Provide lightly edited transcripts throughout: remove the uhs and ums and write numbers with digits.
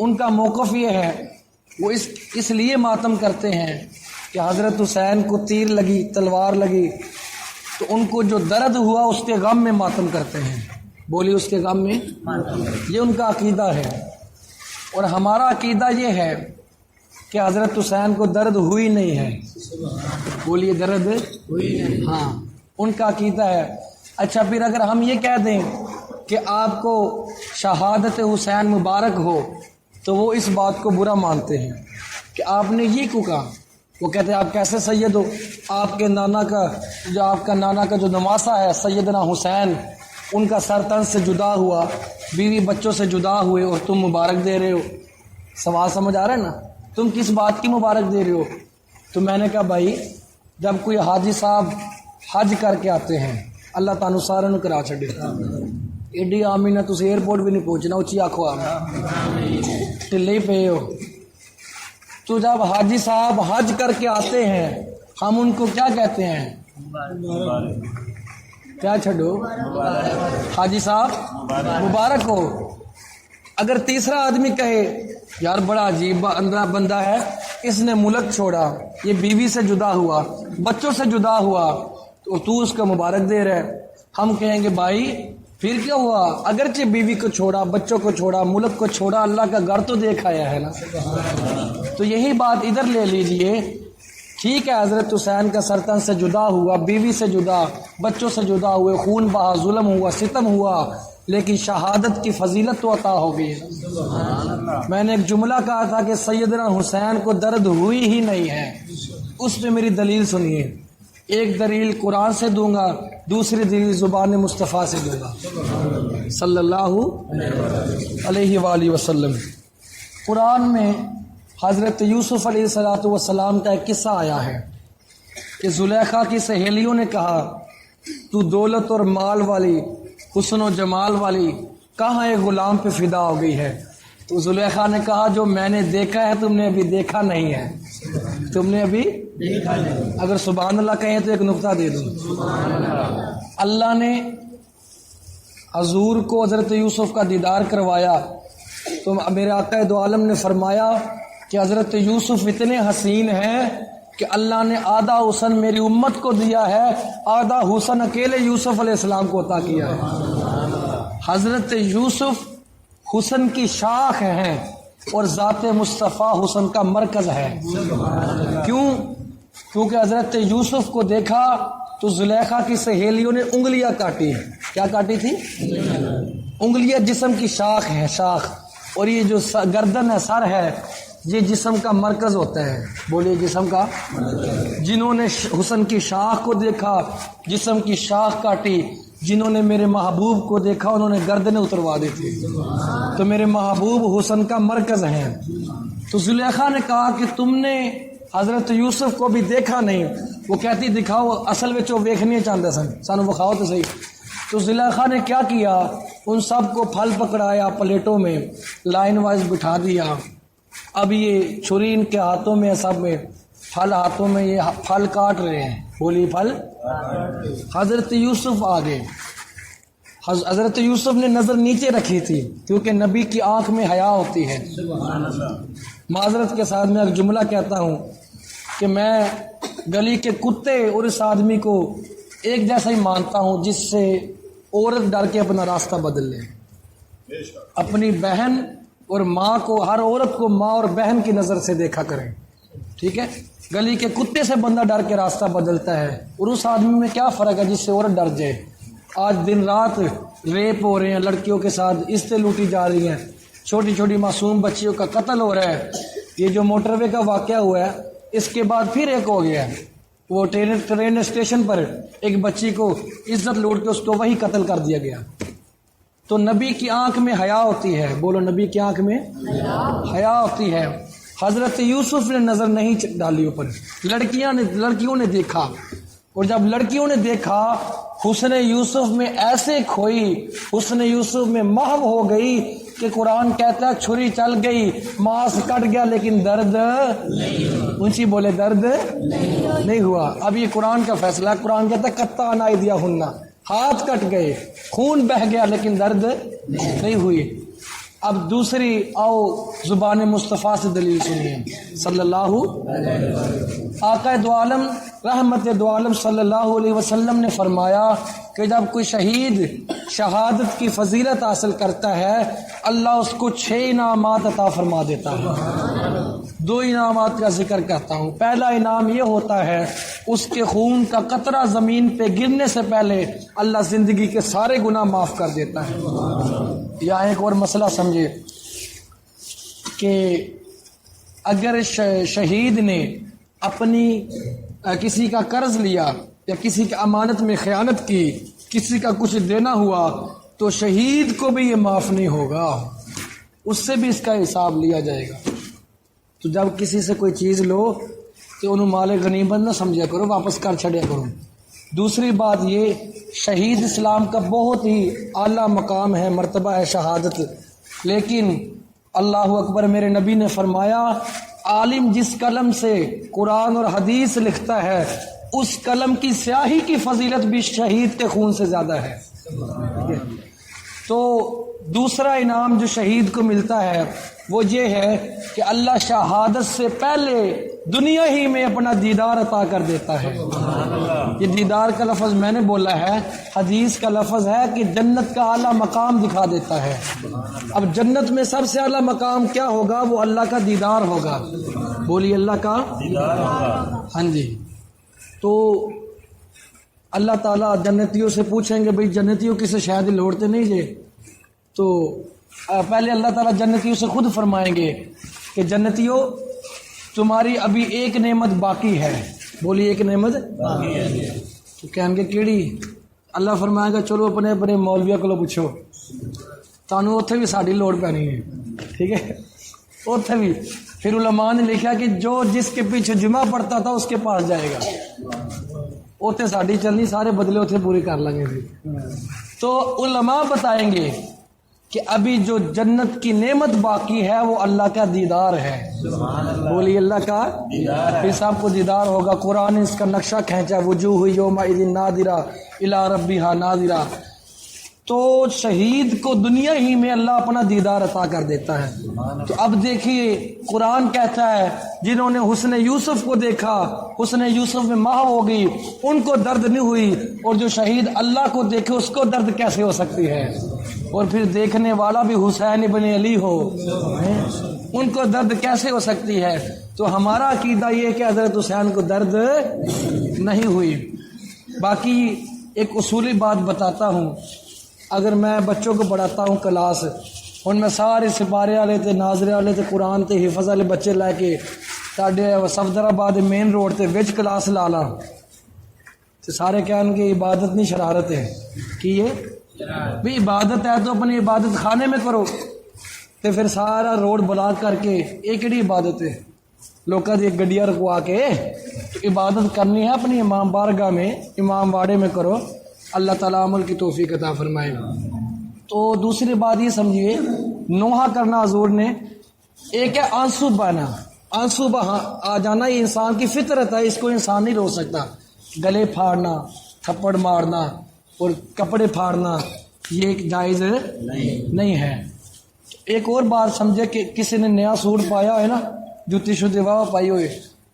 ان کا موقف یہ ہے، وہ اس لیے ماتم کرتے ہیں کہ حضرت حسین کو تیر لگی، تلوار لگی، تو ان کو جو درد ہوا اس کے غم میں ماتم کرتے ہیں۔ بولی اس کے غم میں، یہ ان کا عقیدہ ہے۔ اور ہمارا عقیدہ یہ ہے کہ حضرت حسین کو درد ہوئی نہیں ہے۔ بولیے درد ہوئی نہیں، ہاں ان کا عقیدہ ہے۔ اچھا پھر اگر ہم یہ کہہ دیں کہ آپ کو شہادت حسین مبارک ہو تو وہ اس بات کو برا مانتے ہیں کہ آپ نے یہ کیوں کہا۔ وہ کہتے ہیں آپ کیسے سید ہو، آپ کے نانا کا جو آپ کا نانا کا جو نواسا ہے سیدنا حسین، ان کا سر تن سے جدا ہوا، بیوی بچوں سے جدا ہوئے، اور تم مبارک دے رہے ہو۔ سوال سمجھ آ رہا ہے نا؟ تم کس بات کی مبارک دے رہے ہو؟ تو میں نے کہا بھائی جب کوئی حاجی صاحب حج کر کے آتے ہیں، اللہ تعالیٰ سارے نو کرا چھڑے، ایڈی آمین نہ تسی ایئرپورٹ بھی نہیں پہنچنا، اچھی آنکھو آمین، ٹلے ہی پے ہو۔ تو جب حاجی صاحب حج کر کے آتے ہیں ہم ان کو کیا کہتے ہیں؟ کیا چھڑو؟ حاجی صاحب مبارک ہو۔ اگر تیسرا آدمی کہے یار بڑا عجیب بندہ ہے، اس نے ملک چھوڑا، یہ بیوی سے جدا ہوا، بچوں سے جدا ہوا، تو اس کا مبارک دے رہا ہے، ہم کہیں گے بھائی پھر کیا ہوا؟ اگرچہ بیوی کو چھوڑا، بچوں کو چھوڑا، ملک کو چھوڑا، اللہ کا گھر تو دیکھ آیا ہے نا۔ تو یہی بات ادھر لے لیجئے، ٹھیک ہے حضرت حسین کا سرطن سے جدا ہوا، بیوی سے جدا، بچوں سے جدا ہوئے، خون بہا، ظلم ہوا، ستم ہوا، لیکن شہادت کی فضیلت تو عطا ہو گئی ہے۔ میں نے ایک جملہ کہا تھا کہ سیدنا حسین کو درد ہوئی ہی نہیں ہے، اس پہ میری دلیل سنیے۔ ایک دلیل قرآن سے دوں گا، دوسری دلیل زبان مصطفیٰ سے دوں گا صلی اللہ علیہ وآلہ وسلم۔ قرآن میں حضرت یوسف علیہ السلام کا ایک قصہ آیا ہے کہ زلیخا کی سہیلیوں نے کہا تو دولت اور مال والی، حسن و جمال والی، کہاں ایک غلام پہ فدا ہو گئی ہے؟ تو زلیخا نے کہا جو میں نے دیکھا ہے تم نے ابھی دیکھا نہیں ہے، تم نے ابھی دیکھا نہیں۔ اگر سبحان اللہ کہیں تو ایک نقطہ دے دوں، اللہ نے حضور کو حضرت یوسف کا دیدار کروایا تو میرے آقا دو عالم نے فرمایا کہ حضرت یوسف اتنے حسین ہیں کہ اللہ نے آدھا حسن میری امت کو دیا ہے، آدھا حسن اکیلے یوسف علیہ السلام کو عطا کیا ہے۔ حضرت یوسف حسن کی شاخ ہیں اور ذات مصطفیٰ حسن کا مرکز ہے۔ کیوں؟ کیونکہ حضرت یوسف کو دیکھا تو زلیخا کی سہیلیوں نے انگلیاں کاٹی۔ کیا کاٹی تھی؟ انگلیاں جسم کی شاخ ہے، شاخ، اور یہ جو گردن ہے، سر ہے، یہ جسم کا مرکز ہوتا ہے۔ بولیے جسم کا۔ جنہوں نے حسن کی شاخ کو دیکھا جسم کی شاخ کاٹی، جنہوں نے میرے محبوب کو دیکھا انہوں نے گردنیں اتروا دی تھی۔ تو میرے محبوب حسن کا مرکز ہیں۔ تو زلیخا نے کہا کہ تم نے حضرت یوسف کو بھی دیکھا نہیں۔ وہ کہتی دکھاؤ، اصل میں وہ ویکھنے چاہتے سن، سانو بخاؤ تو صحیح۔ تو زلیخا نے کیا کیا؟ ان سب کو پھل پکڑایا، پلیٹوں میں لائن وائز بٹھا دیا۔ اب یہ چھری ان کے ہاتھوں میں، سب میں پھل ہاتھوں میں، یہ پھل کاٹ رہے ہیں۔ بولی پھل۔ حضرت یوسف آ گئے۔ حضرت یوسف نے نظر نیچے رکھی تھی کیونکہ نبی کی آنکھ میں حیا ہوتی ہے۔ معذرت کے ساتھ میں ایک جملہ کہتا ہوں کہ میں گلی کے کتے اور اس آدمی کو ایک جیسا ہی مانتا ہوں جس سے عورت ڈر کے اپنا راستہ بدل لے۔ اپنی بہن اور ماں کو، ہر عورت کو ماں اور بہن کی نظر سے دیکھا کریں، ٹھیک ہے؟ گلی کے کتے سے بندہ ڈر کے راستہ بدلتا ہے، اور اس آدمی میں کیا فرق ہے جس سے عورت ڈر جائے؟ آج دن رات ریپ ہو رہے ہیں، لڑکیوں کے ساتھ عزتیں لوٹی جا رہی ہیں، چھوٹی چھوٹی معصوم بچیوں کا قتل ہو رہا ہے۔ یہ جو موٹر وے کا واقعہ ہوا ہے اس کے بعد پھر ایک ہو گیا ہے، وہ ٹرین اسٹیشن پر ایک بچی کو عزت لوٹ کے اس کو وہی قتل کر دیا گیا۔ تو نبی کی آنکھ میں حیا ہوتی ہے۔ بولو نبی کی آنکھ میں حیا ہوتی ہے۔ حضرت یوسف نے نظر نہیں ڈالی اوپر، لڑکیوں نے دیکھا، اور جب لڑکیوں نے دیکھا حسن یوسف میں ایسے کھوئی، حسن یوسف میں محو ہو گئی کہ قرآن کہتا ہے چھری چل گئی، ماس کٹ گیا لیکن درد اونچی بولے درد نہیں ہوا۔ اب یہ قرآن کا فیصلہ ہے، قرآن کہتا ہے قطعنا ایدیہن، ہاتھ کٹ گئے، خون بہہ گیا لیکن درد نہیں ہوئی۔ اب دوسری آؤ زبان مصطفیٰ سے دلیل سنیے صلی اللہ آقا دو عالم رحمت دو عالم صلی اللہ علیہ وسلم نے فرمایا کہ جب کوئی شہید شہادت کی فضیلت حاصل کرتا ہے اللہ اس کو 6 انعامات عطا فرما دیتا ہے۔ 2 انعامات کا ذکر کرتا ہوں۔ پہلا انعام یہ ہوتا ہے اس کے خون کا قطرہ زمین پہ گرنے سے پہلے اللہ زندگی کے سارے گناہ معاف کر دیتا ہے۔ یا ایک اور مسئلہ سمجھے کہ اگر شہید نے اپنی کسی کا قرض لیا یا کسی کی امانت میں خیانت کی، کسی کا کچھ دینا ہوا، تو شہید کو بھی یہ معاف نہیں ہوگا، اس سے بھی اس کا حساب لیا جائے گا۔ تو جب کسی سے کوئی چیز لو تو انہوں مال غنیمت نہ سمجھا کرو، واپس کر چھڑیا کرو۔ دوسری بات یہ، شہید اسلام کا بہت ہی اعلیٰ مقام ہے، مرتبہ ہے شہادت، لیکن اللہ اکبر، میرے نبی نے فرمایا عالم جس قلم سے قرآن اور حدیث لکھتا ہے اس قلم کی سیاہی کی فضیلت بھی شہید کے خون سے زیادہ ہے۔ تو دوسرا انعام جو شہید کو ملتا ہے وہ یہ ہے کہ اللہ شہادت سے پہلے دنیا ہی میں اپنا دیدار عطا کر دیتا ہے۔ یہ دیدار کا لفظ میں نے بولا ہے، حدیث کا لفظ ہے کہ جنت کا اعلیٰ مقام دکھا دیتا ہے۔ اب جنت میں سب سے اعلیٰ مقام کیا ہوگا؟ وہ اللہ کا دیدار ہوگا۔ بولیے اللہ کا دیدار ہوگا۔ ہاں جی، تو اللہ تعالیٰ جنتیوں سے پوچھیں گے بھئی جنتیوں کسے شاید لوٹتے نہیں جے، تو پہلے اللہ تعالیٰ جنتیوں سے خود فرمائیں گے کہ جنتیوں تمہاری ابھی ایک نعمت باقی ہے۔ بولی ایک نعمت باقی ہے، تو کہیں گے کیڑی؟ اللہ فرمائے گا چلو اپنے اپنے مولویہ کو پوچھو، تانوں اتھے بھی ساڑی لوڑ پینی ہے، ٹھیک ہے، اتھے بھی۔ پھر علماء نے لکھا کہ جو جس کے پیچھے جمعہ پڑتا تھا اس کے پاس جائے گا، اتھے ساڑی چلنی، سارے بدلے اتھے پوری کر لیں گے۔ تو علماء بتائیں گے کہ ابھی جو جنت کی نعمت باقی ہے وہ اللہ کا دیدار ہے۔ بولی اللہ کا دیدار ہے، پھر سب کو دیدار ہوگا۔ قرآن نے اس کا نقشہ کھینچا، وجوہ یومئذ ناظرہ الی ربہا ناظرہ۔ تو شہید کو دنیا ہی میں اللہ اپنا دیدار عطا کر دیتا ہے۔ تو اب دیکھیے قرآن کہتا ہے جنہوں نے حسن یوسف کو دیکھا، حسن یوسف میں محو ہو گئی، ان کو درد نہیں ہوئی، اور جو شہید اللہ کو دیکھے اس کو درد کیسے ہو سکتی ہے؟ اور پھر دیکھنے والا بھی حسین ابن علی ہو، ان کو درد کیسے ہو سکتی ہے؟ تو ہمارا عقیدہ یہ کہ حضرت حسین کو درد نہیں ہوئی۔ باقی ایک اصولی بات بتاتا ہوں، اگر میں بچوں کو پڑھاتا ہوں کلاس، ان میں سارے سپارے والے تے ناظرے والے تے قرآن تے حفظ والے بچے لے کے ساڈے صفدر آباد مین روڈ تے وچ کلاس لا لا، تو سارے کہن گے عبادت نہیں شرارت ہے۔ کہ یہ بھی عبادت ہے تو اپنی عبادت خانے میں کرو، تو پھر سارا روڈ بلاک کر کے ایکڑی عبادت ہے، لوکاں دی گڈیاں رکوا کے تو عبادت کرنی ہے اپنی امام بارگاہ میں، امام واڑے میں کرو۔ اللہ تعالیٰ عمل کی توفیق عطا فرمائے۔ تو دوسری بات یہ سمجھیے، نوحہ کرنا حضور نے، ایک ہے آنسو بہنا، آنسو آ جانا، یہ انسان کی فطرت ہے، اس کو انسان نہیں روک سکتا۔ گلے پھاڑنا، تھپڑ مارنا اور کپڑے پھاڑنا یہ جائز نہیں ہے۔ ایک اور بات سمجھے کہ کسی نے نیا سوٹ پایا ہے نا، جوتی شدی واہ پائی ہوئے،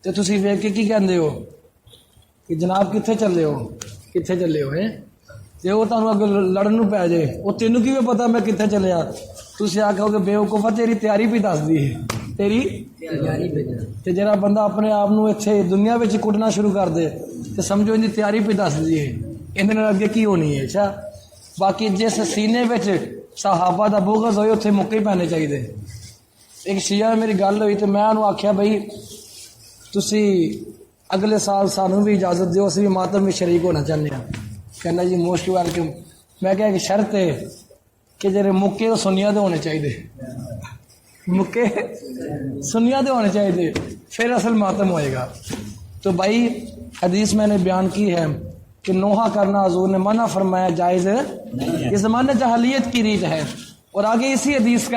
تو تسی ویکھ کے کی کہندے ہو کہ جناب کتھے چلے ہو، کتھے چلے ہو؟ جی وہ تمہیں اگر لڑن پی جائے، وہ تینوں کی پتا میں کتنے چلیا، تھی آخو کہ بےوقوفا تیری تیاری بھی دس دی ہے، تیری تے جڑا بندہ اپنے آپ اتنے دنیا میں کٹنا شروع کر دے تو سمجھو ان کی تیاری بھی دس دی ہے، اندر اگے کی ہونی ہے۔ اچھا، باقی جس سینے میں صحابہ دا بغض ہوئے اتنے موقع پہنے چاہیے۔ ایک شیعہ میں میری گل ہوئی تو میں انہوں آخیا بھائی تسی اگلے سال سانوں بھی اجازت دیو، اسی بھی ماتم میں شریک ہونا چاہتے ہیں۔ کہنا جی موسٹ ویلکم۔ میں کہا کہ شرط ہے کہ جڑے مکے وہ سنیا دے ہونے چاہیے، مکے سنیا دے ہونے چاہیے، پھر اصل ماتم ہوئے گا۔ تو بھائی حدیث میں نے بیان کی ہے کہ نوحہ کرنا حضور نے منع فرمایا، جائز ہے، یہ زمانہ جاہلیت کی ریت ہے۔ اور آگے اسی حدیث کا